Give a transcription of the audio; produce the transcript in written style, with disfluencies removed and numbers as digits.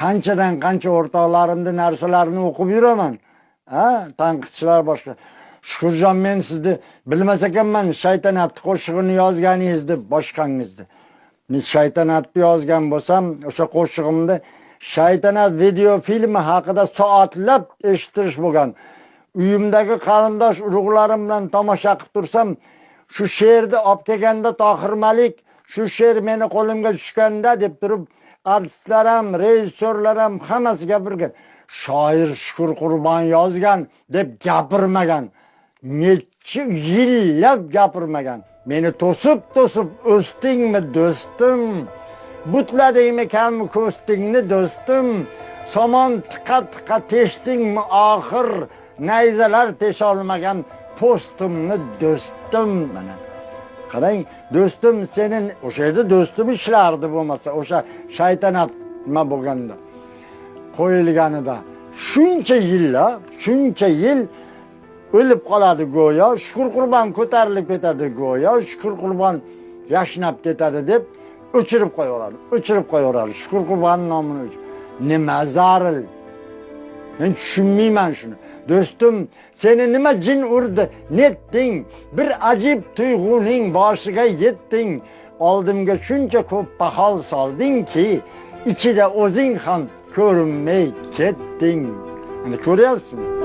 qanchadan qancha o'rtoqlarimni narsalarini o'qib yuraman. Ha, tanqidchilar boshqa. Shukurjon, men sizni bilmas ekanman, shaytanatni qo'shig'ini yozganingizni boshqangizni. Men shaytanatni yozgan bo'lsam, o'sha qo'shig'imda shaytanat video filmi haqida soatlab eshitish bo'lgan. Uyimdagi qarindosh urug'larim bilan tomosha qilib tursam, shu she'rni olib kelganda Tohir Malik, shu she'r meni qo'limga tushganda deb turib, artistlar ham, rejissyorlar ham hammasi gapirgan. Shoir Shukur Qurbon yozgan deb gapirmagan. Necha yillab gapirmagan. Meni to'sib o'sdingmi do'stim? Butladingmi kam ko'stingni do'stim? Somon tiqa teshdingmi oxir? Nayzalar tesholmagan postimni do'stim. Mana qarang, do'stim senin o'sha yerda do'stim ishlardi bo'lmasa, o'sha shaytanat nima bo'lganda qo'yilganida shuncha yil o'lib qoladi go'yo, Shukur Qurbon ko'tarilib ketadi go'yo, Shukur Qurbon yashnab ketadi deb o'chirib qo'yaveradi. Shukur Qurbon nomini uchun. Nima zaril? Men tushunmayman shuni. Do'stim, seni nima jin urdi? Netding, bir ajib tuyg'uning boshiga yetding. Oldimga shuncha ko'p pahol soldingki, ichida o'zing ham ko'rinmay ketding. Mana ko'ryapsizmi?